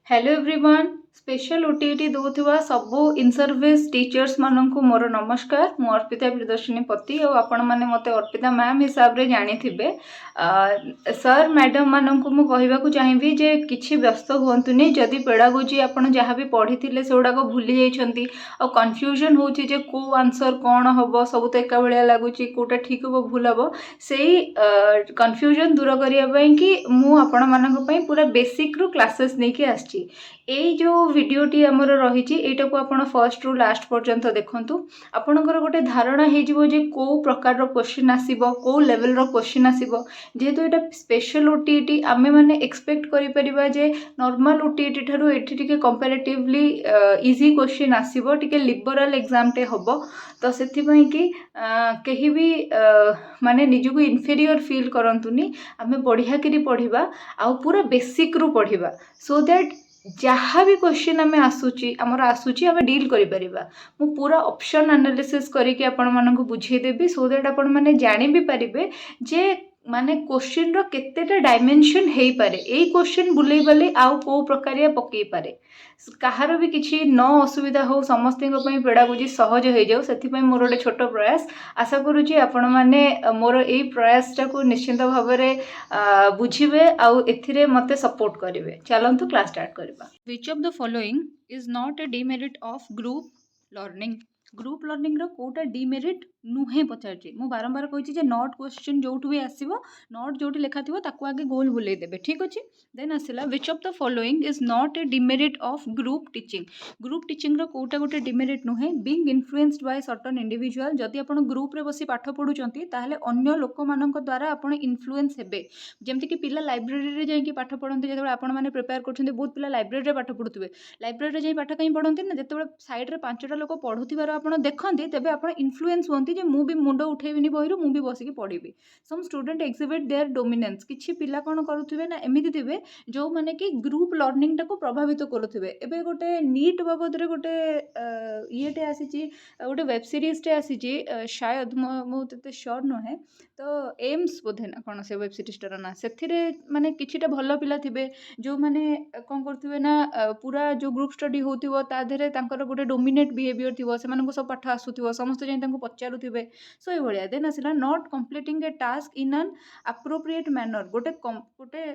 Hello everyone special OTT दौथवा सबू in service teachers मानक मोर नमस्कार मु अर्पिता प्रियदर्शिनी पति और आपण मैंने मत अर्पिता मैम हिसाब से जानी थे सर मैडम मानक मु कहवाक चाहिए जे किसी व्यस्त हुंतुनि जदि पेडागोजी आपड़ जहाँ भी पढ़ी थे से गुड़ाक भूली जाइए और कन्फ्यूजन हो कौ आंसर कौन हम सब तो एका भाया लगुच कौटा ठीक हम भूल हम से कन्फ्यूजन दूर करने कि मुझे पूरा बेसिक रू क्लासेस नहीं कि आसी एई जो वीडियोटी आमर रही एटा को आपण फर्स्ट रु लास्ट पर्यंत देखंतु आपणकर गोटे धारणा हो जे को प्रकार रो क्वेश्चन आसीबो को लेवल रो क्वेश्चन आसीबो जेहेतु एटा स्पेशल ओटीटी आमे माने एक्सपेक्ट करि परिबा जे नॉर्मल ओटीटी ठारू एठी टिके कंपैरेटिवली इजी क्वेश्चन आसीबो टिके लिबरल एग्जाम टे हबो तो सेथि पई कि कहीं भी माने निजको इनफेरियर फील करंतुनी आमे बढ़िया करी पढ़िबा आ पूरा बेसिक रू पढ़िबा सो दैट जहाँ भी क्वेश्चन आम आसूची आम डील करें मु पूरा ऑप्शन एनालिसिस करके आपण मानक बुझेदेवी सो दैट आपण मैंने जानी भी पारे जे माने क्वेश्चन रो केतेटा डायमेंशन हो पारे यही क्वेश्चन बुले बाले आउ को प्रकारिया पकई पारे कहार भी किसी न असुविधा हो समस्त पेडागोजी सहज हो जाऊ से मोर गोटे छोट प्रयास आशा करुँची आपण मैंने मोर यही प्रयासटा को निश्चिंत भाव में बुझे आउ एथिरे मते सपोर्ट करेंगे चलतु क्लास स्टार्ट करवा which of the following is not a demerit of group learning group learning रो कोटा डिमेरिट नुहे पचार मु बारंबार कही नॉट क्वेश्चन जो भी आसो नॉट जो लिखा थी ताकू आगे गोल बुले देबे ठीक अच्छे देन आसला which of the following is not a demerit of group teaching रो कोटा गोटे डिमेरिट नुहे being influenced by certain individual जदि आपण ग्रुप रे बसी पाठ पढ़ुचंती ताहले अन्य लोक मानक द्वारा आपण इन्फ्लुएंस हेबे जेमति कि पिला लाइब्रेरी रे जाई पाठ पढ़ंती जेतेबेले आपण माने प्रिपेयर करछंती बहुत पिला लाइब्रेरी रे पाठ पढ़ुथिबे लाइब्रेरी रे जाई पाठ कहीं पढ़ंती ना जेतेबेले साइड रे पांचटा लोक पढ़ुथिबार आपण देखंती तेबे आपण इन्फ्लुएंस होंती जे मु भी मुंड उठेबिनी बहिरु मु भी बसिकी पढ़ी some student exhibit their dominance किछि पिला कोन करुथिबे ना एमिति थिबे जो माने कि ग्रुप लर्निंग टाको प्रभावित करुथिबे एबे गोटे नीट बाबद रे गोटे इएटे आसीची गोटे वेब सीरीज टे आसीची शायद मु तते श्योर न है तो एम्स बोधे ना कोन से वेब सीरीज टर ना सेथिरे माने किछिटा भलो पिला थिबे जो माने कोन करथिबे ना पूरा जो ग्रुप स्टडी होतिबो ता धरे तांकर गोटे डोमिनेट बिहेवियर थिबो से मानको सब पाठ आसुथिबो समस्त जाई तांको पचारुथिबे सो ए भलिया देन आसिला not completing a task in an appropriate manner गोटे गोटे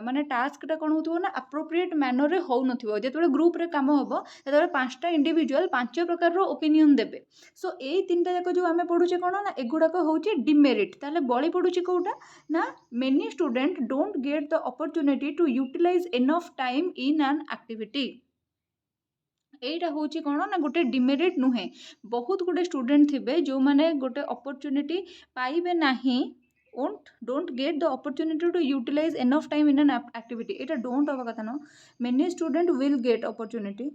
माने टास्क टा कोन होतिबो ना अप्रोप्रिएट मैनर रे हो नथिबो जेतेबेले ग्रुप रे काम होबो तेतबेले पांचटा इंडिविजुअल पांच प्रकार रो ओपिनियन देबे सो ए तीनटा जाक जो आमे पढुचे कोन ना एगुडा को होची डिमेरिट ताले बळी पढुची कोटा ना many student don't get the opportunity to utilize enough time in an activity एटा हूँ कौन ना गोटे डिमेरिट नुहे बहुत गुटे स्टूडेंट थे जो मैंने गोटे अपॉर्चुनिटी पाइबे नहीं don't get the opportunity to utilize enough time in an activity एटा डोंट हवा कथा न many student will get opportunity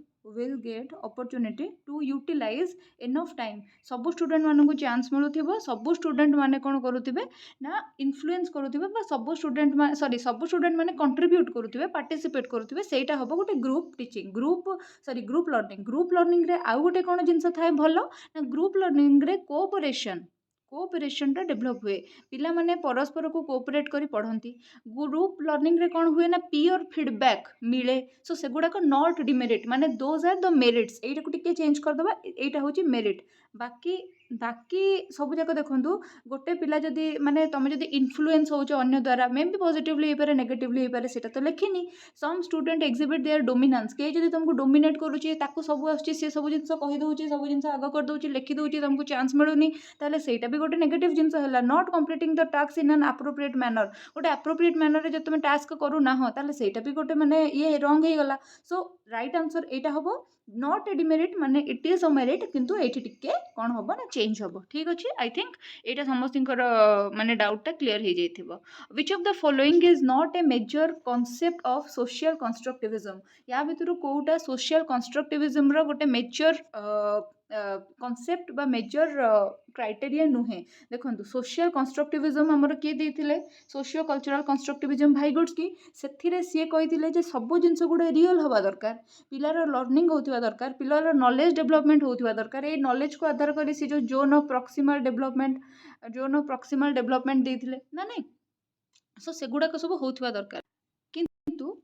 to utilize enough time सब स्टूडेंट मानक चांस मिलूब सब स्टूडेंट माने कौन करुवे ना इन्फ्लुएंस करुवे सब स्टूडेंट सब स्टूडेंट माने कंट्रीब्यूट करुवे पार्टिसिपेट करुवे सेटा हम गोटे ग्रुप टीचिंग ग्रुप लर्निंग रे आउ गोटे कौन जिनस थाए भलो ना ग्रुप लर्निंग रे कोऑपरेशन डेभलप हुए पिला माने परस्पर को कोऑपरेट करी पढ़ती ग्रुप लर्निंग रे कौन हुए ना पीयर फीडबैक मिले सो से गुड़ाक नॉट डिमेरिट माने दोज आर द मेरिट्स एटा को टिके चेंज कर दबा एटा होची मेरिट बाकी सब जाक देखंतु गोटे पिला जदी माने तमे जदी इन्फ्लुएंस होचो अन्य द्वारा मे भी पॉजिटिवली हे पारे नेगेटिवली हे पारे सेटा तो लेखिनी some student exhibit their dominance के जदी तुमको डोमिनेट करूची ताको सब आछी से सब जिंस कहि दउची सब जिंस आग कर दउची लिखि दउची तुमको चांस मिलुनी ताले सेटा भी गोटे नेगेटिव जिंस हला not completing the task in an appropriate manner गोटे अप्रोप्रिएट मैनर रे जब तुम टास्क करू ना हो ताले सेटा भी गोटे माने ये रॉन्ग हे गला सो राइट आंसर एटा हबो नॉट ए डिमेरिट माने इट इज अ मेरिट किंतु एठी टिके कोन हबो ना चेंज हबो ठीक अछि आई थिंक एटा समस्तिंकर माने डाउटटा क्लियर हे जाइथिबो which of the following is not a major concept of social constructivism या भितरु कोउटा सोशल कंस्ट्रक्टिविज्म रो गोटे मेजर कॉन्सेप्ट बा मेजर क्राइटेरिया नुहे देखो सोशल कंस्ट्रक्टिविज्म हमर किए देथिले socio cultural constructivism Vygotsky की सेथिरे सीए कहिथिले जे सब जिंस गुडे रियल हवा दरकार पिलार लर्निंग होतिबा दरकार पिलार नॉलेज डेवलपमेंट होतिबा दरकार ए नॉलेज को आधार करी सी जो जोन ऑफ प्रॉक्सिमल डेवलपमेंट देथिले ना नहीं सो सेगुडा को सब होतिबा दरकार किंतु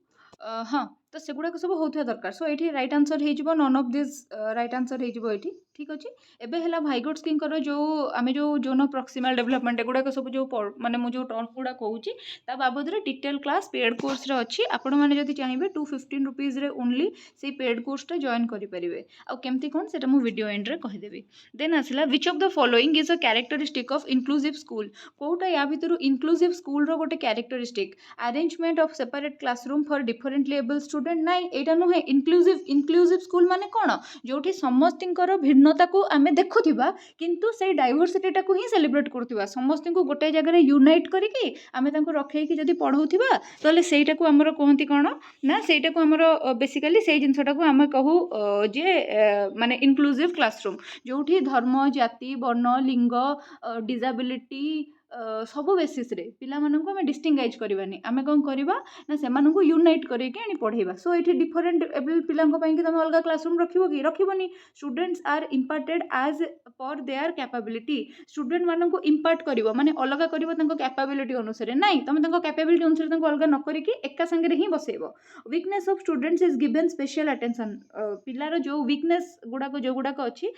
हाँ तो सेगुड़ाक सब होता दरकार सो ये रईट आंसर हो none of this right answer हो ठीक अच्छे एबे है भाइगोट्स्कीर जो आम जो जोन ऑफ प्रॉक्सिमल डेवलपमेंट एगुड़ाक सब जो माने मुझे टर्म गुड़ा कहूँ ता बाबद डिटेल क्लास पेड कोर्स अच्छी आपण मैंने जब चाहिए 215 रुपीज ओनली से पेड कोर्सटा जॉइन करेंगे आमती कौन से वीडियो एंड रे कहीदेवी देन आसला which of the following is a characteristic of inclusive school कोटा या भितर इंक्लूसिव स्कूल रो गोटे characteristic arrangement of separate classroom for differently able student नाई एटा नुहे इंक्लूसिव स्कूल माने कौन जो समस्तर भिन्नता को आम देखुवा किंतु से डाइवर्सिटीटा को ही सेलिब्रेट करुवा समस्त को गोटे जगह यूनाइट करके आम रखी जब पढ़ाऊा तो सहीटा को आमर कहती कौन ना सहीटा को आमर बेसिकाली से जिनटा को आम कहू जे माने इंक्लूसिव क्लासरूम जो धर्म जाति वर्ण लिंग डिजाबिलिटी सबू बेसीस पिला मानक आम डिस्टिंगाइज करवानी आम कौन करवा ना से यूनाइट करके पढ़ेगा सो ये डिफरेंट एबल पिलांई तुम अलग क्लासरूम रखी रखनी students are imparted as per their capability student मानक इम्पार्ट कर माने अलग कर कैपेबिलिटी अनुसार ना तुम कैपेबिलिटी अनुसार अलग न करके एका संगे ही बसैब weakness of students is given special attention पिलार जो वीकनेस गुड़ाक जो गुड़ाक अच्छी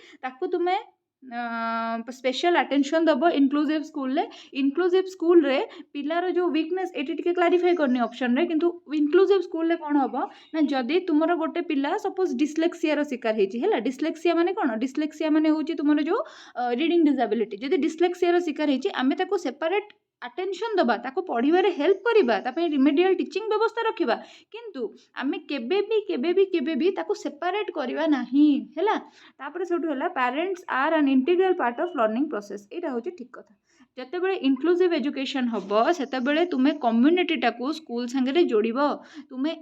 तुम्हें स्पेशल अटेंशन दब इंक्लूसिव स्कूल रे पिलार जो वीकनेस ये क्लारिफाई करनी ऑप्शन रे किंतु इंक्लूसिव स्कूल रे कौन हम ना जदि तुमर गोटे पिला सपोज डिस्लेक्सिया शिकार है डिस्लेक्सिया माने कौन डिस्लेक्सिया माने होची तुमर जो रीडिंग डिसेबिलिटी जदि डिस्लेक्सिया शिकार है आम सेपरेट अटेंशन दबा ताको पढ़िबारे हेल्प करिबा तापई रिमेडियल टीचिंग व्यवस्था रखिबा किंतु आमे केबे भी ताको सेपरेट करिबा नाही हैला तापर सेठु हैला parents are an integral part of learning process एटा होची ठीक कथा जेतेबेले इंक्लूसिव एजुकेशन हबो सेतेबेले तुमे कम्युनिटी टाको स्कूल संगे जोड़िबो तुमे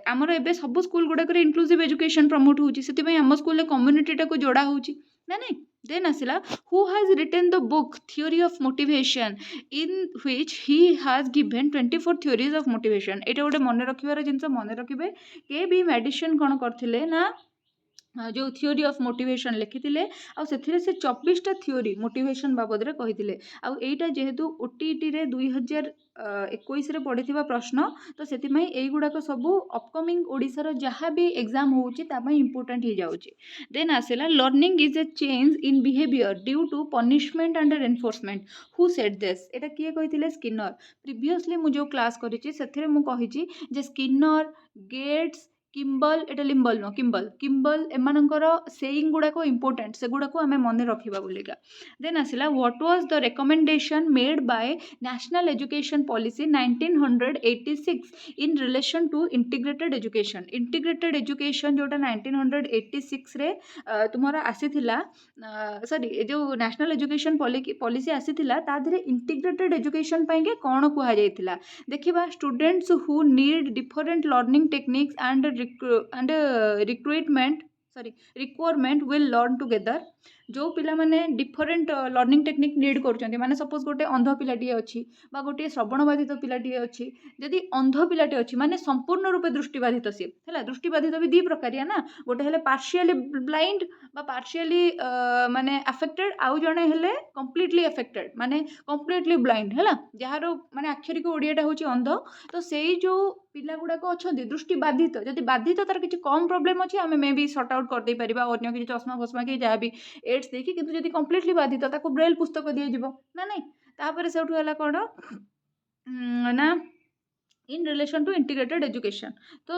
आमर एबे सब स्कूल गुड़ाक इंक्लूसिव एजुकेशन प्रमोट होची सेतिबे आम स्कूल रे कम्युनिटी टाको जोड़ा होची ना नहीं देन आसला who has written the book theory of motivation in which he has given 24 theories of motivation एटा गोटे मन रखिबार जिनस मन रखिबे के बी मेडिसिन कौन करथिले ना जो थ्योरी ऑफ मोटिवेशन लिखिथिले आ सेथिरे से 24टा थ्योरी मोटिवेशन बाबद कही आईटा जेहेतु ओटीटी रे 2021 रे पढ़िथिबा प्रश्न तो सेतिमई एई गुडाक सब अपकमिंग ओडिसा जहाँ भी एग्जाम होउची तापई इंपोर्टेंट ही जाउची देन आसेला learning is a change in behaviour due to punishment and enforcement who said this एटा किए कहिथिले स्किनर प्रीवियसली मु जो क्लास करिछि सेथिरे मु कहिछि जे स्किनर गेट्स किम्बल एटा लिम्बल नो किम्बल एमानकर सेइंग गुड़ाक इंपोर्टेंट से गुड़ाक आम मन रखा बोलिका देन आसला what was the recommendation made by national education policy 1986 in relation to integrated education जोटा 1986 रे तुम्हारा आसीथिला सॉरी जो नेशनल एजुकेशन पॉलिसी आसीथिला ता धरे इंटीग्रेटेड एजुकेशन पाइके कौन कुहा जायथिला देखिबा students who need different learning techniques and requirement will learn together जो पिला माने डिफरेंट लर्निंग टेक्निक नीड करुँच माने सपोज गोटे अंध पिलाटी अच्छी गोटे श्रवणबाधित पिलाटी अच्छी जदि अंध पिलाटी अच्छी माने संपूर्ण रूपे दृष्टिबाधित सी है दृष्टिबाधित भी दी प्रकारिया ना गोटे हेले पार्शियली ब्लाइंड बा पार्शियली माने अफेक्टेड आउ जड़े हेले कंप्लीटली अफेक्टेड माने कंप्लीटली ब्लाइंड है जार माने अक्षरिक ओडियाटा होची अंध तो सेई जो पिला गुड़ाक अच्छा दृष्टि बाधित जदि बाधित तार किसी कम प्रोब्लेम अच्छी आम मे बी सर्ट आउट करदे पार अन्य किसी चश्मा फस्मा कि जहाँ भी एड्स देखी किंतु जदि कंप्लीटली बाधित ताको ब्रेल पुस्तक दिज्व ना नहीं तापर से कौन ना in relation to integrated education तो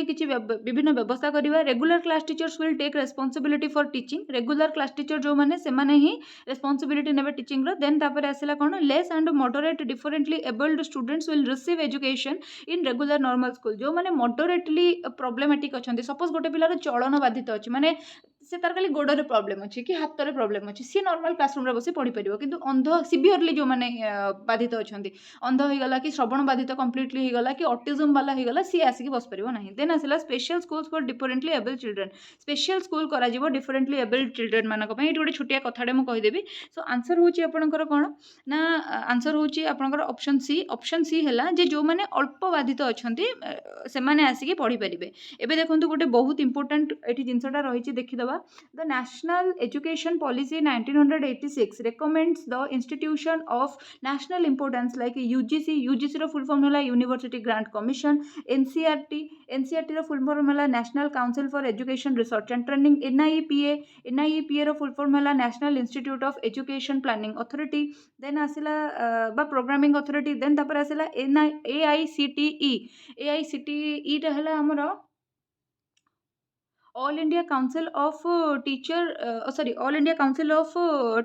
किसी विभिन्न व्यवस्था करवा regular class teachers will take responsibility for teaching regular class teacher जो मैंने से ही रेस्पॉन्सिबिलिटी नेबे टीचिंग रो देन तापर आसला कौन less and moderate differently abled students will receive education in regular normal school जो मैंने मॉडरेटली प्रॉब्लमेटिक अच्छा सपोज गोटे पिलार चलन बाधित अच्छी माने से तार खाली गोड़े प्रॉब्लम अच्छी कि हाथ में प्रॉब्लम अच्छी सी नॉर्मल क्लासरूम रे बसी पढ़ी पार किंतु अंध सिवियरली जो मैंने बाधित अच्छा अंध होगा कि श्रवण बाधित कंप्लीटली होगा कि ऑटिज्म वाला होगा सी आसिक बस पार ना देन आसला special schools for differently abled children special school करा डिफरेंटली एबल्ड चिल्ड्रेन मानक ये गोटे छोटिया कथाटे मुझे कहीदेवी सो आंसर होची आपणकर कौन ना आंसर होची आपणकर ऑप्शन सी है जे जो मैंने अल्प बाधित अच्छा से आसिक पढ़ी पारे एबे देखो गोटे बहुत इंपोर्टेंट ये जिनसा रही देखीद दवा the national education policy 1986 recommends the institution of national importance like UGC रो फुल फॉर्म होला यूनिवर्सिटी ग्रांट कमिशन NCERT रो फुल फॉर्म होला national council for education research and training NIEPA रो फुल फॉर्म होला national institute of education planning authority then आसिला बा programming authority then तापर आसिला AICTE टा हला हमर all India council of teacher sorry all India council of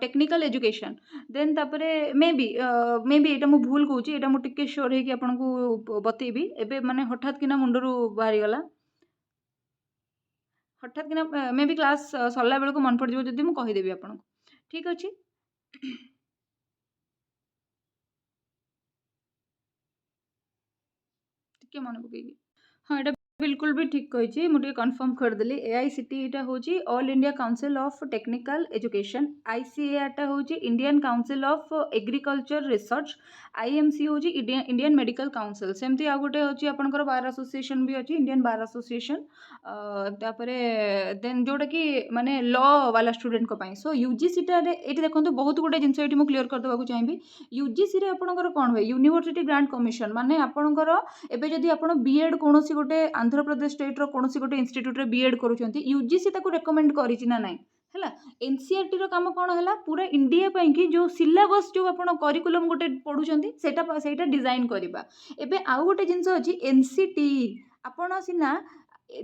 technical education then तापरे may B एटा मु भूल कहूँ एटा मु टिके श्योर है कि आपको बतेबी एबे माने हठात किना मुंडरू बाहरी गला हठात किना मे बी क्लास सरला बेलको मन पड़ जब जदि मु कहिदेबी आपको ठीक अछि टिके मन पकेगी हाँ एटा बिल्कुल भी ठीक कही मुझे कन्फर्म करदेली AICTE हूँ all India council of technical education ICAR हूँ Indian council of agriculture research IMC हूँ इंडियन मेडिकल काउंसिल सेमती आ गोटे हूँ आपंकर बार एसोसिएशन भी अच्छी इंडियन बार एसोसिएशन तापरे देन जोटा कि माने लॉ वाला स्टूडेंट को पाई सो UGC ये देखो बहुत गुटे जिनस ये मुझे क्लीयर करदेवा चाहिए UGC रे आपणकर कौन हुए यूनिवर्सिटी ग्रांट कमिशन माने आपणकर एबे जदि आपण बीएड कोनोसी गोटे आंध्र प्रदेश स्टेट रो कोनोसी गोटे इंस्टीट्यूट रे बीएड करूछंती UGC ताको रेकमेंड करिछि ना नाही हैला NCERT रो काम कोन हला पूरा इंडिया पई कि जो सिलेबस जो आपण करिकुलम गोटे पढुछंती सेटा डिजाइन करबा एबे आउ गोटे जिंस अछि NCTE आपण सिना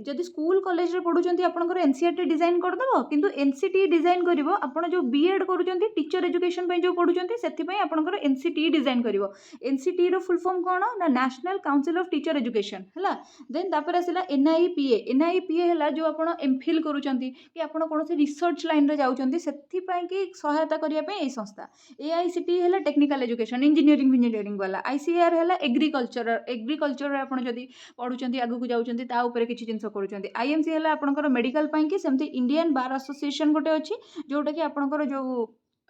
जदि स्कूल कॉलेज रे पढुछंती आपनकर NCERT डिजाइन करदबो किंतु NCTE डिजाइन करिवो आपण जो बीएड करूछंती टीचर एजुकेशन पई जो पढुछंती सेति पई आपनकर NCTE डिजाइन करिवो NCTE रो फुल फॉर्म कोन ना national council of teacher education हला देन तापर आसिला NIEPA हला जो आपण एमफिल करूछंती कि आपण कोनोसी रिसर्च लाइन रे जाउछंती सेति पई कि सहायता करिया पई एई संस्था AICTE हला टेक्निकल एजुकेशन इंजीनियरिंग वाला ICAR हला एग्रीकल्चर रे आपण जदि पढुछंती आगु को जाउछंती ता ऊपर किछि जिंस करूछंती IMC हला आपनकर मेडिकल पई कि सेमती इंडियन बार एसोसिएशन गोटे अछि जोटा कि आपनकर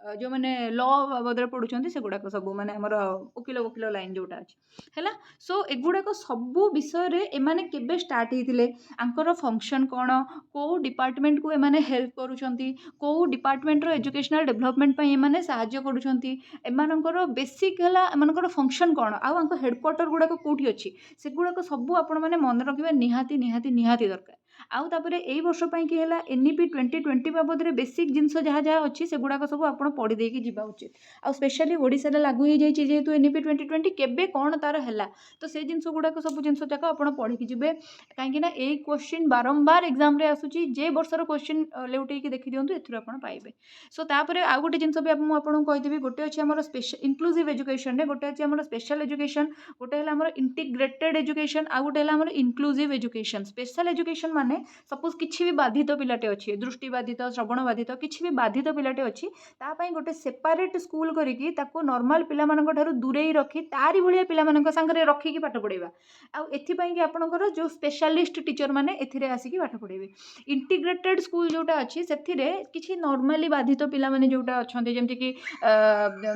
जो मैंने लॉ बाबद पढ़ुं से गुड़ाक सब माने हमर वकिल लाइन जोटा अच्छी है सो एगुड़ाक सबू विषय एमाने केबे स्टार्ट होते आंकर फंक्शन कौन कौ डिपार्टमेंट को एमाने हेल्प करुछंती कौ डिपार्टमेंट रो एजुकेशनल डेवलपमेंट पई एमाने सहाय्य करुछंती एमानकर बेसिक हला एमानकर फंक्शन कौन आउ हेडक्वार्टर गुड़ाक कोठी अच्छी से गुड़ाक सबू आपण माने मन रखिबा निहाती दरकार आउ तापरे एई वर्ष पई कि हला NEP 2020 बाबद रे बेसिक जिंस जहाँ जहाँ अच्छी से गुड़ाक सब आपण पढ़ी देकी जिबा उचित आउ स्पेशली ओडिसा रे लागू हो जाई जेहेतु NEP 2020 केबे कोन तार हला तो से जिंस गुड़ाक सब जिंस जाक आपण पढ़ी की जिबे काहेकि ना एई क्वेश्चन बारंबार एग्जाम रे आसुची जे वर्षर क्वेश्चन लेउटेई की देखि दियंतु एथुर आपण पाइबे सो तापरे आउ गोटे जिंस भी आपण आपन कहि देबी गोटे अछि हमर स्पेशल इंक्लूसिव एजुकेशन रे गोटे अछि हमर स्पेशल एजुकेशन गोटे हला हमर इंटीग्रेटेड एजुकेशन आउ गोटे हला हमर इंक्लूसिव एजुकेशन स्पेशल एजुकेशन माने सपोज किसी भी बाधित पिलाटे अच्छी दृष्टि बाधित श्रवण बाधित किसी भी बाधित पिलाटे अच्छी तापाई गोटे सेपारेट स्कूल करिकी ताको नॉर्मल पिला मानक ठारू दूरेई रखी तारी भलिया पिला मानक संगरे रखिकी पाठ पढ़ेबा आ एथिपाई कि आपनकर जो स्पेशलिस्ट टीचर माने एथिरे आसिकी पाठ पढ़ेबे इंटीग्रेटेड स्कूल जोटा अच्छी सेथिरे किछि नॉर्मली बाधित पिला माने जोटा अछंती जेमति कि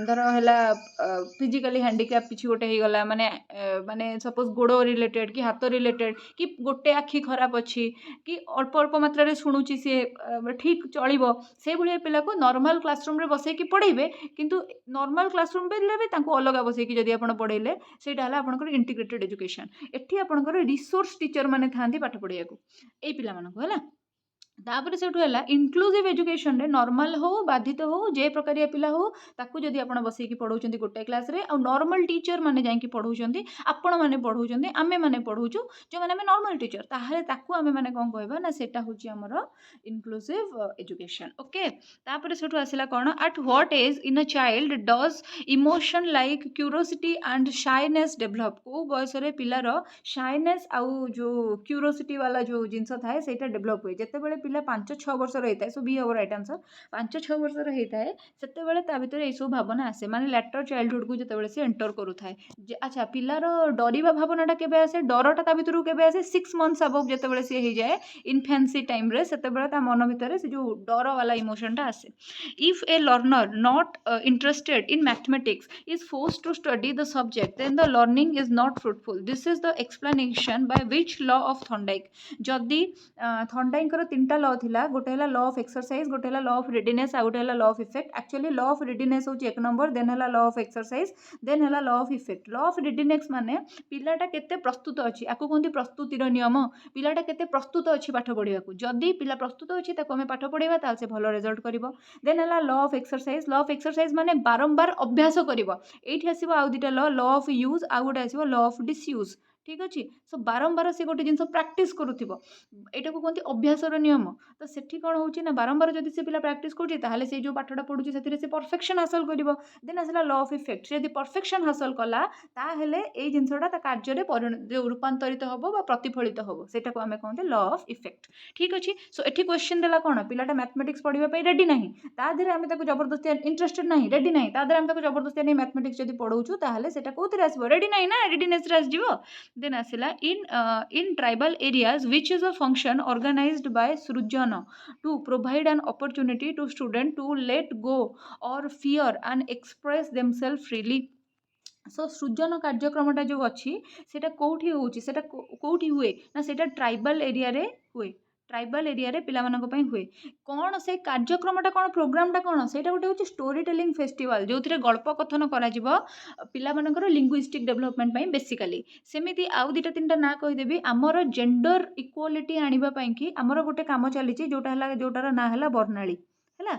धर हला फिजिकली हैंडिकैप किछि गोटे हे गला माने माने सपोज गोड़ो रिलेटेड कि हाथ रिलेटेड कि गोटे आखि खराब अच्छी कि अल्प अल्प मात्रा रे शुणुची सी ठीक चलिबो से भलिया पिला को नॉर्मल क्लासरूम रे बसै कि पढ़ेबे किंतु नॉर्मल क्लासरूम पे भी तांको अलग बसै कि जदि आपण पढ़ेले सेटा हला आपनकर इंटीग्रेटेड एजुकेशन एठी आपनकर रिसोर्स टीचर माने थांती पाठ पढ़िया को ए पिला मानको हला तापर से इनक्लूसिव एजुकेशन रे नॉर्मल हो बाधित हो जे प्रकारिया पिला हो ताकू जदि आपण बसैकी पढ़ाउछंती गोटे क्लास रे आ नॉर्मल टीचर माने जाईकी पढ़ाउछंती आपण माने पढ़ाउछंती आमे माने पढ़ाउछु जो माने आमे नॉर्मल टीचर ताहाले ताकू आमे माने कोन कहबा ना सेटा होची हमर इनक्लूसिव एजुकेशन ओके तापर सेठु आसिला कोन at what age in a child does emotion like curiosity and shyness develop को बयस रे पिलार शाइनेस आउ जो क्यूरियोसिटी वाला जो जिंस थाए सेटा डेवलप होय जेतेबेले पिला 5-6 वर्ष होता है सो बी हवर राइट आंसर 5-6 वर्ष होता है से ता भर यू भावना आसे माने लेटर चाइल्डहुड को जिते सी एंटर करूए अच्छा पिलार डरवा भावनाटा केबे आसे डरटा ता भर केबे आसे 6 मंथ्स अबव जिते सी हो जाए इनफेन्सी टाइम रे से मन भितर से जो डर वाला इमोशनटा आसे if a learner not interested in mathematics is force to study the subject then the learning is not fruitful this is the explanation by which law of Thorndike जदि थॉर्नडाइकर 3टा लॉ थिला गोटे हला लॉ ऑफ एक्सरसाइज गोटे हला law of readiness आ गोटे हला law of effect actually law of readiness होची एक नंबर देन हला लॉ ऑफ एक्सरसाइज देन हला law of effect law of readiness माने पिलाटा केते प्रस्तुत अछि आकु कोंती प्रस्तुतिर नियम पिलाटा केते प्रस्तुत अछि पाठ पढिबा को जदी पिला प्रस्तुत अछि ताको हमें पाठ पढिबा ताल से भलो रिजल्ट करिवो देन हला लॉ ऑफ एक्सरसाइज माने बारंबार अभ्यास करिवो एठी आसीबो आ दुटा लॉ ऑफ यूज आ गोटे आसीबो लॉ ऑफ डिसयूज ठीक अच्छे सो बारंबार से गोटे जिन प्राक्ट करूँ यहाँ को कहते अभ्यासर नियम तो सेठी कौन हो बारंबार जब से पिला प्राक्ट करुँचे से जो पाठटा पढ़ुचे से परफेक्शन हासिल कर देन आसला लॉ ऑफ इफेक्ट से परफेक्शन हासिल कला ताहेले ए जिनसटा कार्य रूपांतरित हम प्रतिफलित हम से आम कहते लॉ ऑफ इफेक्ट ठीक अच्छे सो ये क्वेश्चन देला कौन पिलाटा मैथमेटिक्स पढ़ाई रेडी ना तादेह आम जबरदस्ती इंटरेस्टेड ना रेडी ना तादेह आम जबरदस्ती नहीं मैथमेटिक्स जब पढ़ाऊँ ताहले सेटा कौन आसो रेडी ना ना रेडीनेस आसो then asila in tribal areas which is a function organized by Srujana to provide an opportunity to student to let go or fear and express themselves freely सो सृजन कार्यक्रमटा जो अच्छी सेटा कौटी होची सेटा कौटी हुए ना सेटा ट्राइबल एरिया रे हुए ट्राइबल एरिया रे पिला मानक पई हुए कौन से कार्यक्रमटा कौन प्रोग्रामटा कौन सेटा गोटे होची स्टोरी टेलिंग फेस्टिवल जो थिरे गल्प कथन करा जिवो पिला मानकर लिंग्विस्टिक डेवलपमेंट पई बेसिकली सेमिति आउ दिटा तीनटा ना कहि देबी हमर जेंडर इक्वालिटी आनिबा पई कि हमर गोटे काम चली जोटार ना हला बर्णाली हला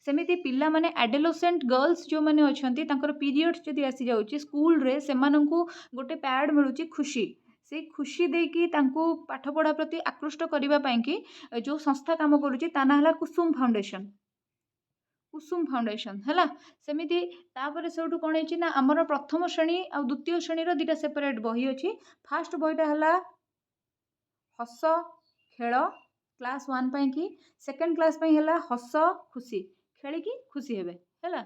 सेमिति पिला माने एडोलेसेंट गर्ल्स जो माने अछंती तांकर पीरियड्स जदि आसी जाउची स्कूल रे सेमानंकु गोटे पैड मिलुची खुशी से खुशी देकी तांकु पाठ पढ़ा प्रति आकृष्ट करबा पई कि जो संस्था काम करूची ताना हला कुसुम फाउंडेशन हला सेमिति तापर सेउटु कोन हेची ना हमर प्रथम श्रेणी आ द्वितीय श्रेणी रो दिटा सेपरेट बही अछि फर्स्ट बहीटा हला हस खेल क्लास 1 पई कि सेकंड क्लास पई हला हस खुशी खेलिकी खुशी हेबे हैला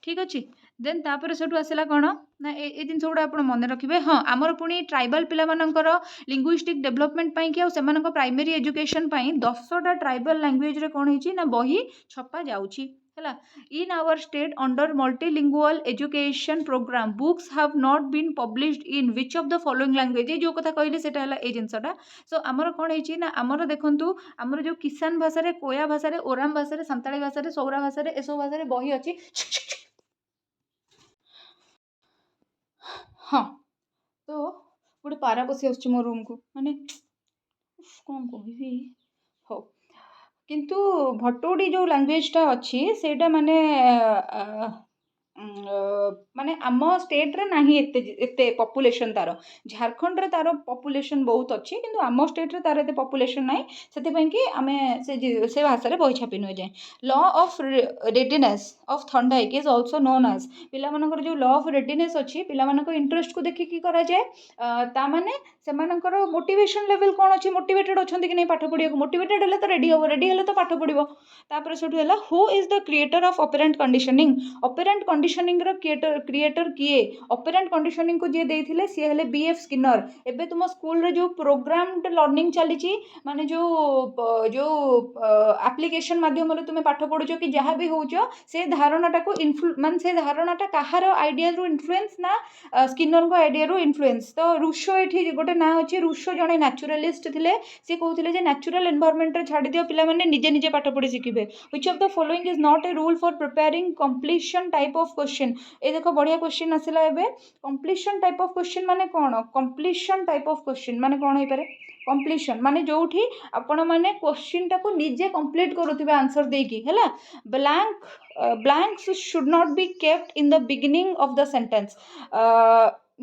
ठीक अच्छे देन तापर सेठू आसला कौन ना ए जिन गुड़ा आप मन रखिए हाँ आमर पुणी ट्राइबल पिला मानकर लिंग्विस्टिक डेवलपमेंट पाई कि आ सेमानक प्राइमरी एजुकेशन पाई 10टा ट्राइबल लैंग्वेज रे कौन होची ना बही छपा जाउची हैला in our state under multilingual education program books have not been published in which of the following language जो कथा कहले सेटा हला ए जिनसटा सो आमर कौन होची ना आमर देखंतु आमर जो किसान भाषा रे कोया भाषा रे ओराम भाषा रे संताली भाषा रे सौरा भाषा रे एसो भाषा रे बही अछि हाँ तो गोटे पारा बसी आसुची मो रूम को माने कौन कहबी हो किंतु भटोडी जो लैंग्वेजटा अच्छी सेटा माने माने आम स्टेट रे नाही एते पॉपुलेशन तार झारखंड रे तार पॉपुलेशन बहुत अच्छी किंतु आम स्टेट रे तार एते पॉपुलेशन नाही सेति पई कि आमे से भाषा रे बही छापी न जाय law of readiness of Thorndike is also known as पिला मानकर जो लॉ ऑफ रेडीनेस अच्छी पिला मानकर इंटरेस्ट को देखि की करा जाय ता माने सेमानकर मोटिवेशन लेवल कौन अच्छी मोटिवेटेड अछंती कि नहीं पाठ पढ़िया मोटिवेटेड हेले तो रेडी हेले तो पाठ पढ़िबो तापर सेठू हला who is the creator of operant conditioning रो क्रिएटर किए ऑपरेंट कंडीशनिंग को जे देइथिले सी हेले बीएफ स्किनर एबे तुम स्कूल रे जो प्रोग्राम्ड लर्निंग चली माने जो एप्लिकेशन माध्यम रे तुमे पाठ पढुचो कि जहाँ भी होउचो से धारणाटा को मान से धारणाटा कहार आइडिया रो इन्फ्लुएंस ना स्किनर को आइडिया रो इन्फ्लुएंस तो रुशो एठी गोटे ना अछि रुशो जने नेचुरलिस्ट थिले से कहउथिले जे नेचुरल एनवायरनमेंट रे छाडी दियो पिला माने निजे निजे पाठ पढी सिखिबे which of the following is not a rule for preparing completion type of question ए देखो बढ़िया क्वेश्चन आसिला एबे कंप्लीशन टाइप ऑफ क्वेश्चन माने कोन कंप्लीशन टाइप ऑफ क्वेश्चन माने कोन होई पारे कंप्लीशन माने जोठी आपण माने क्वेश्चन टा को निजे कंप्लीट करूथिबे आंसर देकी हैला blanks should not be kept in the beginning of the sentence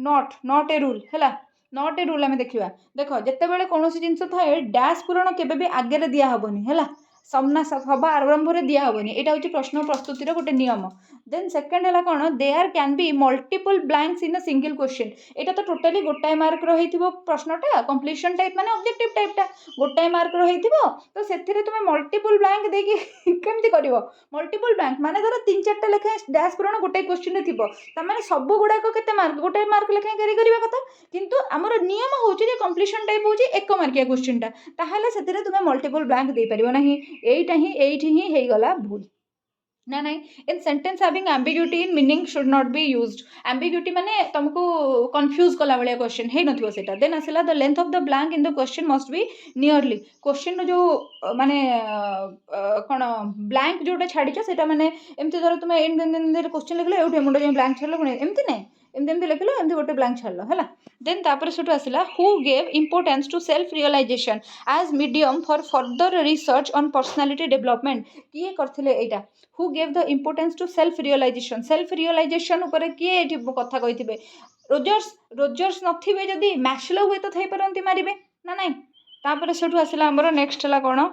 not a rule हैला नॉट ए रूल आम देखा देख जिते बड़े कौन जिनस थाए डैश पूरण केबे आगे दिया हेनी है सामना सभा आरंभ में दिया हेनी यहाँ हूँ प्रश्न प्रस्तुतिर गोटे नियम देन सेकेंड है कौन there can be multiple blanks in a single question यहाँ तो टोटाली गोटाए मार्क रही प्रश्नटा कंप्लीशन टाइप माने ऑब्जेक्टिव टाइपटा गोटाए मार्क रही तो से तुम मल्टीपल ब्लैंक देकी केमती कर मल्टीपल ब्लैंक माने धर 3-4 लेखाएं डैश पूरण गोटे क्वेश्चन थी तमें सब गुड़ाक के मार्क गोटाए मार्क लेखाएं कैरी करवा कथा किंतु आमर नियम हूँ कंप्लीशन टाइप हूँ 1 मार्किया क्वेश्चनटा ताहले से तुम मल्टीपल ब्लैंक दे पार ना यहीटा ही हो गला भूल ना नहीं in sentence having ambiguity in meaning should not be used ambiguity माने तुमको कंफ्यूज कला भाया क्वेश्चन है नथिबो सेटा देन आसला the length of the blank in the question must be nearly question जो माने कोन ब्लैंक जोटा छाड़ीछ सेटा माने एमती धर तुम इन क्वेश्चन लिखलो एउटे मुंडे जे ब्लैंक छाड़लो कोन एमती नहीं एमती एमती लिखलो एमती गोटे ब्लैंक छाड़लो हैला देन तापर सेटु आसला who gave importance to self realisation as medium for further research on personality development किए करथिले एटा who gave the importance to self realisation ऊपर किए एठी कथा कहिथिबे रोजर्स नथिबे जदी मैस्लो हुए तो थई परंती मारिबे ना नहीं तापर सेठु आसला हमर नेक्स्ट हला कोन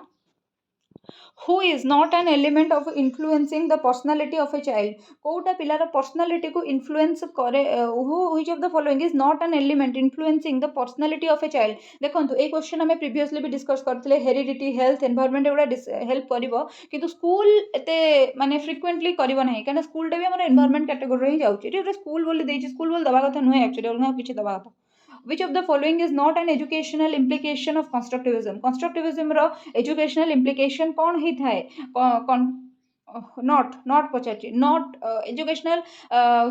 who is not an element of influencing the personality of a child कोटा पिलार पर्सनालिटी को इन्फ्लुएंस करे who which of the following is not an element influencing the personality of a child देखंतु ए क्वेश्चन हमें previously भी discuss करथिले heredity health environment एवडा help करिवो किंतु school एते माने फ्रीक्वेंटली करिवो नाही काना स्कूल टा भी हमर एनवायरनमेंट कैटेगरी रे जाउची रे स्कूल बोली देची स्कूल बोल दबा कथा नुहे एक्चुअली अलगा किछि दबा कथा which of the following is not an educational implication of constructivism row educational implication कौन ही थाए not पचाची not educational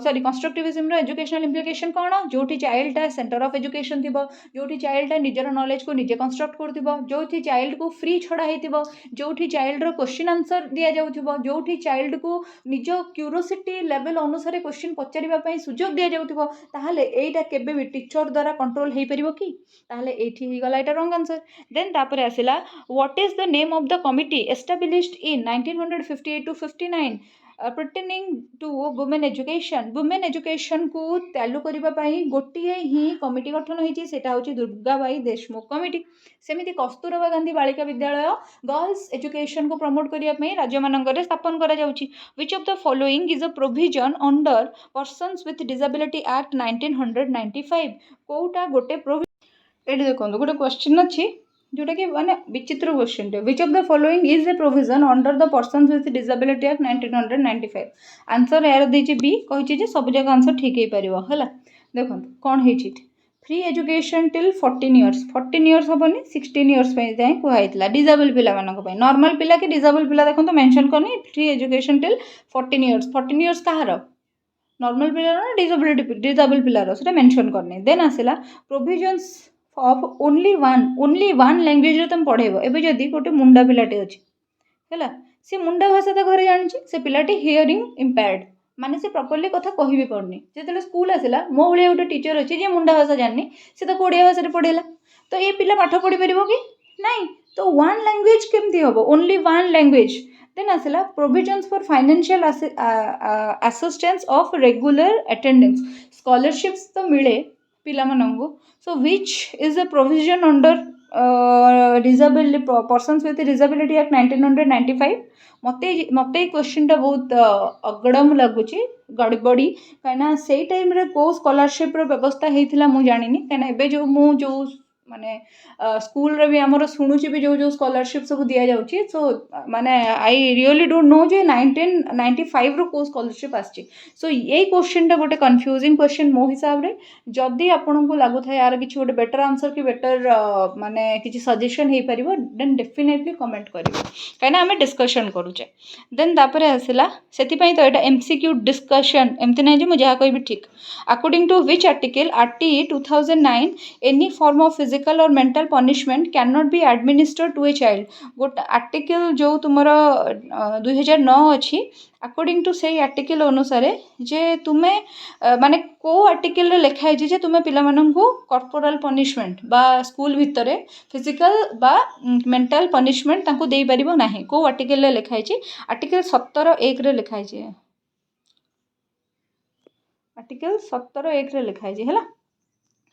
sorry constructivism row educational implication कौन जोठी चाइल्ड टा सेंटर ऑफ एजुकेशन थिबो जोठी चाइल्ड टा निजर नॉलेज को निजे कंस्ट्रक्ट करथिबो जोठी चाइल्ड को फ्री छडा हेतिबो जोठी चाइल्ड रो क्वेश्चन आंसर दिया जाउथिबो जोठी चाइल्ड को निज क्यूरोसिटी लेवल अनुसार क्वेश्चन पचारिबा पई सुजोग दिया जाउथिबो ताहाले एटा केबे भी टीचर द्वारा कंट्रोल हेई परिबो की ताहाले एठी ही गला एटा रॉन्ग आंसर देन तापर आसिला what is the name of the committee established in 1958 to 59 pertaining to women education को चालू करबा पई गोटिए ही कमिटी गठन होईची सेटा होची Durgabai Deshmukh committee सेमिति Kasturba Gandhi Balika Vidyalaya girls education को प्रमोट करिया पई राज्य मानकर स्थापन करा जाउची which of the following is a provision under persons with disability act 1995 कोटा गोटे प्रोविजन एठी देखंतु गोटे क्वेश्चन अछि जोटा कि माने विचित्र क्वेश्चन टे which of the following is a provision under the persons with disability act 1995 answer यार देछि बी कहिछि जे सब जगह आंसर ठीक हे परिबो हला देखंतु कोन हेछि फ्री एजुकेशन टिल 14 इयर्स हबनी 16 इयर्स पे जाय कुहाइतला डिसेबल पिला मानक पे नॉर्मल पिला कि डिसेबल पिला देखंतु मेंशन करनी फ्री एजुकेशन टिल 14 इयर्स कहार नॉर्मल पिला ना डिसेबल पिला सेटा मेंशन करनी देन आसिला provisions of only one language रे तुम पढ़ेबो एबे जदी गोटे मुंडा पिलाटे अछि हैला से मुंडा भाषा त घरे जानछि से पिलाटे हियरिंग इंपेयर्ड माने से प्रॉपर्ली कथा कहि भी पड़नी जेतले स्कूल आसिला मो भले गोटे टीचर अछि जे मुंडा भाषा जाननी से त कोडिया भाषा रे पढेला तो ए पिला पाठ पढि परिबो कि नहीं तो वन लैंग्वेज केमती होबो ओनली वन लैंग्वेज देन आसिला provisions for financial assistance of regular attendance scholarships तो मिले पिला मनंगु so which is a provision under disability persons with disability act 1995 मते क्वेश्चन टा बहुत अगड़म लगुची गड़बड़ी कहीं से टाइम रे को स्कॉलरशिप रो व्यवस्था हेतिला मु जानिनी कहीं एबे जो मु जो माने स्कूल रे भी हमर सुनुची भी जो स्कॉलरशिप सब दिया जाउची सो माने आई रियली डोंट नो जे 1995 रो को स्कॉलरशिप आछि सो ये क्वेश्चन टा गोटे कंफ्यूजिंग क्वेश्चन मो हिसाब रे जदी आपन को लागु था यार किछि गोटे बेटर आंसर कि बेटर माने किछि सजेशन हे परिबो देन डेफिनेटली कमेंट करिवो काइना हमें डिस्कशन करूचे देन तापरे आसिला सेति पई तो एटा एमसीक्यू डिस्कशन एमति नै जे मु जहा कहबी ठीक according to which article RT 2009 any form of physical और mental punishment can not be administered to a child गोटे आर्टिकल जो तुमर 2009 अच्छी अकॉर्डिंग टू से आर्टिकल अनुसार जे तुमे माने को आर्टिकल रे लिखा है जे तुमे पिला मानन को कॉर्पोरल पनिशमेंट बा स्कूल भितरे फिजिकल बा मेंटल पनिशमेंट तांको देई परिबो नाही को आर्टिकल रे लिखा है आर्टिकल 17(1) रे लिखा है आर्टिकल 17(1) रे लिखा है हैला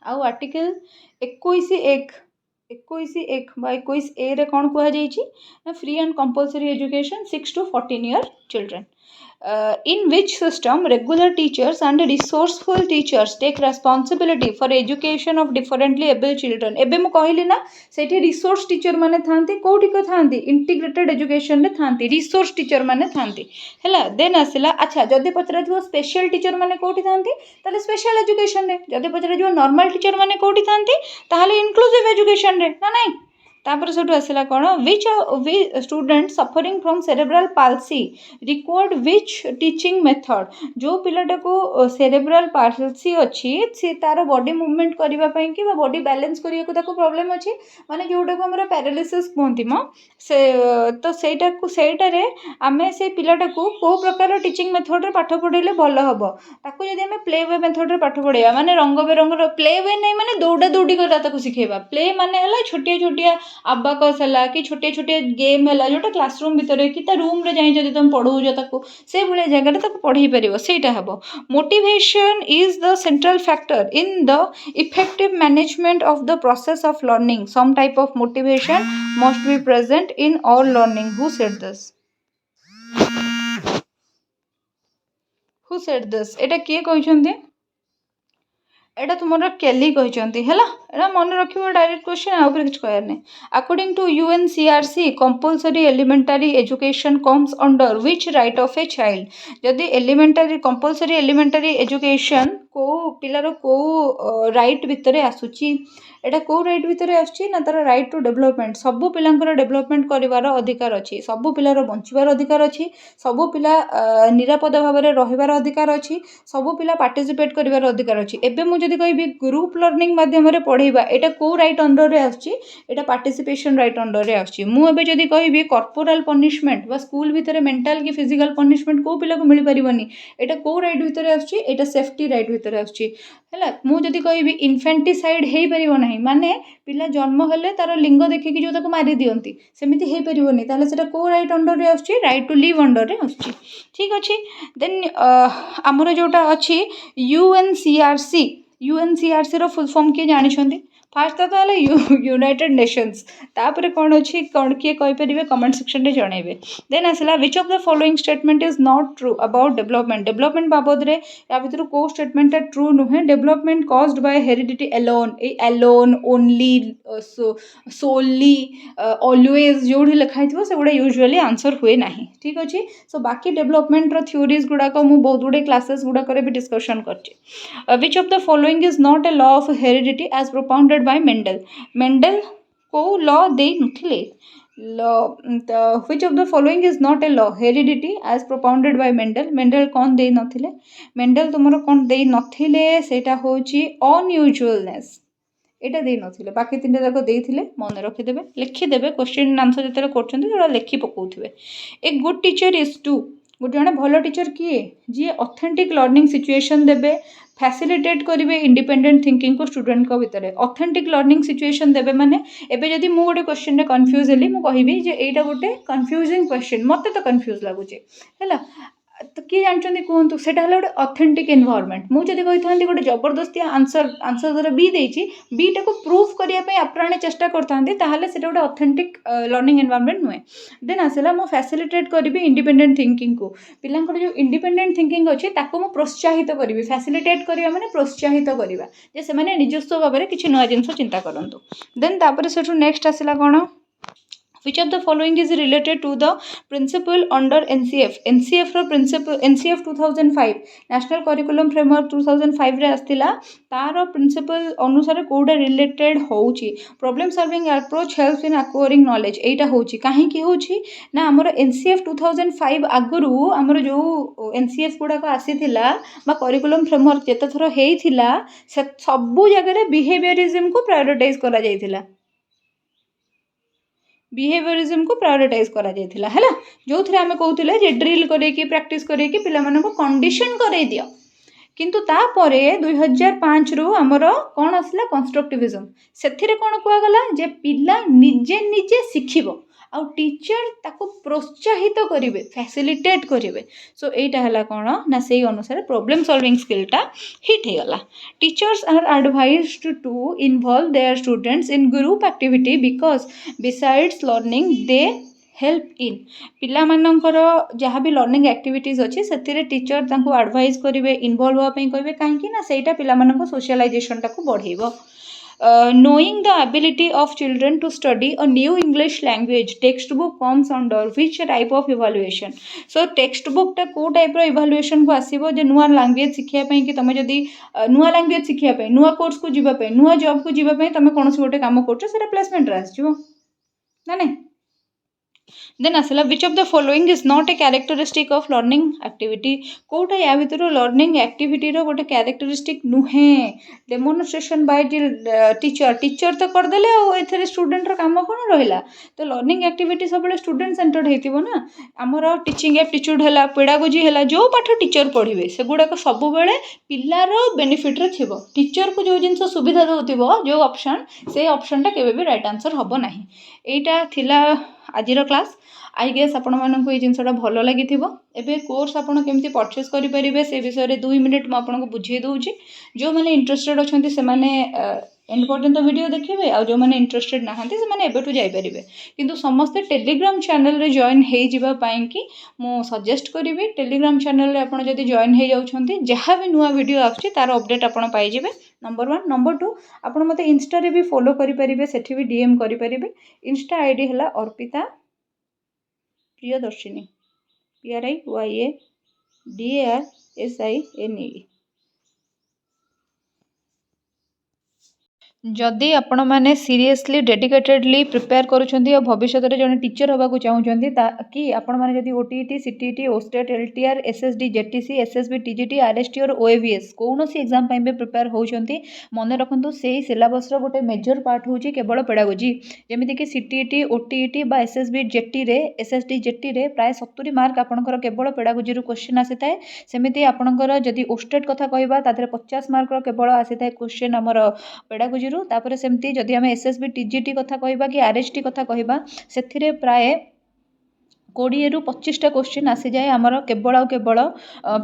आउ आर्टिकल 21(1) बा 21(a) रे कोन कुहा जाईची ना free and compulsory education 6 to 14 year children in which system regular teachers and resourceful teachers take responsibility for education of differently able children एबे मु कहली ना सेठी रिसोर्स टीचर माने थांती कोठी को थांती इंटीग्रेटेड एजुकेशन रे थांती रिसोर्स टीचर माने थांती हैला देन आसिला अच्छा जदी पचरा थियो स्पेशल टीचर माने कोठी थांती ताले स्पेशल एजुकेशन रे जदी पचरा जो नॉर्मल टीचर माने कोठी थांती ताले इंक्लूसिव एजुकेशन रे ना नहीं तापर सेठू आसला कौन which student suffering from cerebral palsy required which teaching method जो पिलाटा को सेरेब्रल पाल्सी अच्छी सी तार बॉडी मूवमेंट करने कि बॉडी बैलेंस करने को प्रॉब्लम अच्छी माने जोटा को आम पैरालिसिस कहती मो से तो सहीटार आम से पिलाटा को कौ प्रकार टीचिंग मेथड पाठ पढ़ेले भल हम ताकू जब आम प्ले वे मेथड पाठ पढ़ेगा माने रंग बेरंग प्ले वे नहीं माने दौड़ा दौड़ी कर शिखेबा प्ले माने छोटिया छोटिया आबाकस है कि छोटे छोटे गेम है जोटा क्लासरूम भितर कि रूम रे जाई जदि तुम पढ़ाऊछ ताको से भाया जगह ताको पढ़ाई पार सेटा हम motivation is the central factor in the effective management of the process of learning some type of motivation must be present in all learning who said this एटा किए कहते एटा तुम केली कहते है मन रख डायरेक्ट क्वेश्चन आउे किसी कहार नहीं according to UNCRC compulsory elementary education comes under which right of a child जदि एलिमेंटरी कंपलसरी एलिमेंटरी एजुकेशन को पिलार को राइट भितर आसूची एटा को राइट भितर आसूची ना तार राइट टू डेवलपमेंट सबू पिलांकर डेवलपमेंट करिवार अधिकार अच्छी सबू पिलार बंचिबार अधिकार अच्छी सबू पिला निरापद भाव में रहिबार अधिकार अच्छी सबू पिला पार्टिसिपेट करिवार अधिकार अच्छी एबे मु जदि कहबी ग्रुप लर्निंग माध्यम रे पढ़ेबा एटा को राइट अंडर रे आसूची एटा पार्टिसिपेशन राइट अंडर रे आसूची मु एबे जदि कहबी कॉर्पोरल पनिशमेंट बा स्कूल भितर मेंटल की फिजिकल पनिशमेंट को पिला को मिल परिबनी एटा को राइट भितर आसूची एटा सेफ्टी राइट भितर आसूची हैला मु जदि कहबी इन्फेंटिसाइड हेई परिबो नाही माने पिला जन्म हेले तार लिंग देखिकी जो ताको मारी दियंती सेमिति हेई परिबोनी ताले सेटा को राइट अंडर रे आसूची राइट टू लिव अंडर रे आसूची ठीक अछि देन हमर जोटा अछि UNCRC रो फुल फॉर्म किए जानी फास्ट तो है यूनाइटेड नेशंस तापर कौन अच्छी कौन किए कहींपर कमेंट सेक्शन में जनइबे देन आसला which of the following statement is not true about development बाबद रे या भितर को स्टेटमेंट ट्रू नुहे development caused by heredity alone only solely always जो लिखाई से गुड़ा यूजुअली आंसर हुए ना ठीक अच्छे सो बाकी डेवलपमेंट थ्योरीज गुड़ाक मुझे बहुत गुड़े क्लासेस गुड़ाक भी डिस्कशन कर which of the following is not a law of heredity as propounded by Mendel को लॉ दे नथिले which of the following is not a law heredity as propounded by Mendel कौन दे नथिले Mendel तुमरो कौन दे नथिले सेटा होची unusualness एटा दे नथिले बाकी तीन जाक देथिले मन रखिदेबे लिखिदेबे क्वेश्चन आंसर जतरे करछन्ते जोड़ा लिखि पकोउथिबे a good teacher is to गोटे जड़े भल टीचर किए जी ऑथेंटिक लर्निंग सिचुएशन देबे फैसिलिटेट करेंगे इंडिपेंडेंट थिंकिंग को स्टूडेंट को भितर ऑथेंटिक लर्निंग सिचुएशन देबे माने एबे जदि मु गोटे क्वेश्चन रे कंफ्यूज हेली मु कहबी जे एटा गोटे कंफ्यूजिंग क्वेश्चन मते तो कंफ्यूज लागुचे हैला तो किए जानते कहतु से गोटे ऑथेंटिक एनवायरनमेंट मुझे कही था गोटे जबरदस्ती आंसर द्वारा बी देती बीटा को प्रूफ करने आप्राणे चेष्टा करते गोटे ऑथेंटिक लर्निंग एनवायरनमेंट नुहे देन आसला मो फैसिलिटेट करी इंडिपेंडेंट थिंकिंग को पिलांकर जो इंडिपेंडेंट थिंकिंग अच्छी ताको प्रोत्साहित करी फैसिलिटेट करवा माने प्रोत्साहित करवा जे से माने निजस्व भाव में किसी नुआ जिनस चिंता करूँ देन तापर से नेक्स्ट आसला कौन which of the following is related to the principle under NCF row principle NCF 2005 National Curriculum Framework 2005 रे आस्तिला तार प्रिंसिपल अनुसार कोडा रिलेटेड होउची problem solving approach helps in acquiring knowledge एटा होउची काहे की होउची ना हमर NCF 2005 आगुरु हमर जो NCF गुडा को आसीथिला बा करिकुलम फ्रेमवर्क जेते थरो हेइथिला से सबु जगह रे बिहेवियरिज्म को प्रायोरिटाइज करा जायथिला बिहेवियरिज्म को प्रायोरिटाइज करा जायथिला हैला जो थरे हमें कहउथिले जे ड्रिल करे की प्रैक्टिस करे की पिला मानको कंडीशन करे दियो किंतु तापरे 2005 रु हमर कोन आसला कंस्ट्रक्टिविज्म सेथिरे कोन कुआ गला जे पिला निजे निजे सिखिबो आ टीचर ताको प्रोत्साहित करिवे फैसिलिटेट करिवे सो एटा हला कोन ना सेही अनुसार प्रॉब्लम सॉल्विंग स्किलटा हिट हे गला teachers are advised to involve their students in group activity because besides learning they help in पिला मानकर जहाँ भी लर्निंग एक्टिविटीज अच्छी से टीचर तांको एडवाइज करेंगे इनवॉल्व होगापी कहे कहीं सेटा पिला मानक सोशलाइजेशन टाको बढ़ेबो knowing the ability of children to study a new English language textbook comes under which type of evaluation so textbook टा को टाइप रो evaluation को आसीबो जे नुआ लैंग्वेज सिखिया पई कि तमे जदी नुआ लैंग्वेज सिखिया पई नुआ कोर्स को जीवा पई नुआ जॉब को जीवा पई तमे कोनोसी गोटे काम करछो सेटा प्लेसमेंट रे आसीबो ना नहीं देन आसला which of the following is not a characteristic of learning activity कोटा या भितर लर्निंग एक्टिविटी गोटे कैरेक्टरिस्टिक नुहे डेमोनस्ट्रेशन बाय टीचर टीचर तो करदे आउ स्टूडेंट काम कौन रहा तो लर्निंग एक्टिविटी सब स्टूडेंट सेंटर्ड होती ना आमर टीचिंग एप्टीट्यूड है पेडागोजी है जो पाठ टीचर पढ़े से गुड़ाक सब पिलार बेनिफिट्रे थी टीचर को जो जिन सुविधा दौर जो ऑप्शन से ऑप्शन टा केबे भी राइट आंसर हम ना यहीटा थिला आजिर क्लास आई गेस आपण मानक ये जिनसा भल लगी एबे कोर्स आपन केमती परचेस करेंगे से विषय में 2 मिनट मुझे आपको बुझे दूची जो मैंने इंटरेस्टेड अच्छा से एंड पर्यंत वीडियो देखिए आ जो मैंने इंटरेस्टेड नहांती से मैंने एबेठू जाइपारे किंतु समस्ते टेलीग्राम चैनल रे जॉइन हो जावाई कि मु सजेस्ट करी टेलीग्राम चैनल रे आपन जदि जॉइन हो जाउछंती जहाँ भी नुआ वीडियो आछी तार अपडेट आपन पाइजिबे नंबर 1 नंबर 2 आपन मते इंस्टा रे भी फॉलो करि परिबे सेठी भी डीएम करि परिबे इंस्टा आईडी हला अर्पिता प्रियदर्शिनी PRIYADARSINE जदि आपण मैंने सीरियसली डेडिकेटेडली प्रिपेयर करुँच भविष्य में जड़े टीचर होगा चाहूँगी कि आपण मैंने जदि OTET CTET OSSTET LTR SSD JTC SSB TGT RST और ओएवीएस कौन सी एग्जाम भी प्रिपेयर होती मन रखु से सिलेबस गोटे मेजर पार्ट हूँ केवल पेडागोजी जमीक सीटीईटी ओटीईटी बा एसएसबी जेटी रे एसएसडी जेटी रे प्राय 70 मार्क आपंकर केवल पेडागोजी क्वेश्चन आसी थाए सेमती आपंकर जदि ओस्टेट कथा कहवा 50 मार्क केवल आसी थाए क्वेश्चन आमर पेडागोजी तापर सेमती जदि आम एसएसबी टीजीटी कथा कहवा कि आरएसटी कथा कहवा से प्राय 20 ରୁ 25टा क्वेश्चन आसी जाए आमर केवल आउ केवल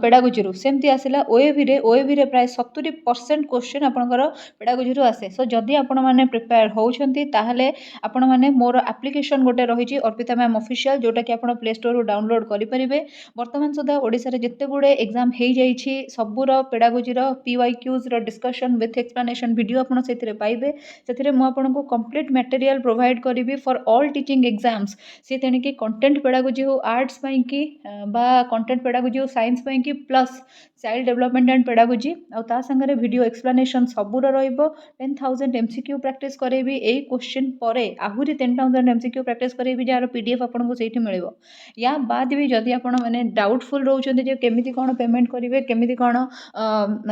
पेडागोजी सेमती आसला ओएवी रे प्राय 70% क्वेश्चन आपंकर पेडागोजी आसे सो जदि आपण मैंने प्रिपेयर होउछंती ताहले आपण मैंने मोर एप्लिकेशन गोटे रही अर्पिता मैम ऑफिशियल जोटा कि आपण प्ले स्टोर डाउनलोड करेंगे वर्तमान सुधा ओडिशा रे जेते गुडे एग्जाम हो जाइछि सबुर pedagogy PYQs discussion with explanation video आपण सेथिरे पाइबे सेथिरे मु आपनको कंप्लीट मटेरियल प्रोवाइड करी फॉर ऑल टीचिंग एग्जाम्स से तेणिकी कंटेंट पेडागोजी हो आर्ट्स पाई कि बा कंटेंट पेडागोजी हो साइंस पाई कि plus child development and pedagogy आ ता संगे वीडियो एक्सप्लेनेशन सबूर रहिबो 10,000 एमसीक्यू प्रैक्टिस करेबी एई क्वेश्चन परे आहुरी 10,000 एमसीक्यू प्रैक्टिस करेबी जार पीडीएफ आपनको सेठी मिलिबो या बाद भी जदि आपण माने डाउटफुल रहउछन्ते जे केमिति कोन पेमेंट करिवे केमिति कोन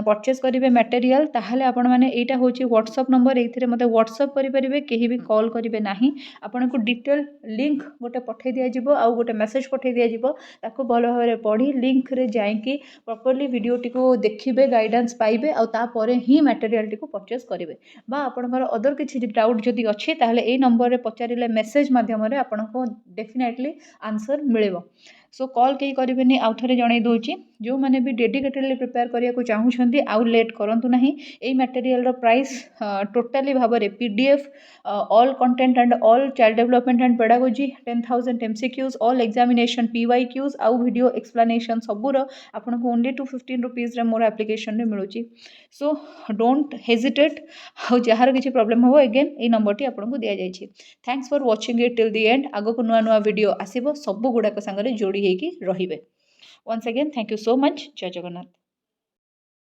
परचेस करिवे मटेरियल ताहले आपण माने एटा होची व्हाट्सएप नंबर एथिरे मते व्हाट्सएप करि परिबे केही भी कॉल करिवे नाही आपनको डिटेल लिंक गोटे पठै दिया जिवो आ गोटे मेसेज पठै दिया जिवो ताको भलो भाबरे पढी लिंक रे जाईकी प्रॉपर्ली वीडियोटी को देखिबे गाइडेंस पाइबे आ तापरे ही मटेरियल टी को परचेस करिवे बा आपनकर अदर किछि डाउट जदि अछि ताहले ए नंबर रे पचारिले मेसेज माध्यम रे आपनको डेफिनेटली आंसर मिलिबो सो कॉल कई करेंगे आउ थे जन दूची जो मैंने भी डेडिकेटेडली प्रिपेयर करने को चाहूँगी आउ लेट करूँ ना यही मटेरियल प्राइस टोटाली भाव में PDF all content and all child development and pedagogy 10,000 MCQs all examination PYQs आउ वीडियो एक्सप्लेनेशन सबूर आपको ओनली 215 रुपीज मोर एप्लिकेशन मिलूँ सो डोंट हेजिटेट आउ जार किसी प्रॉब्लम हो अगेन ये नंबर टी आपको दि जाइए thanks for watching it till the end आगक नुआ नुआ वीडियो आसब सब गुड़ाक सांगे जोड़ी होगी रहिबे once again thank you so much जय जगन्नाथ।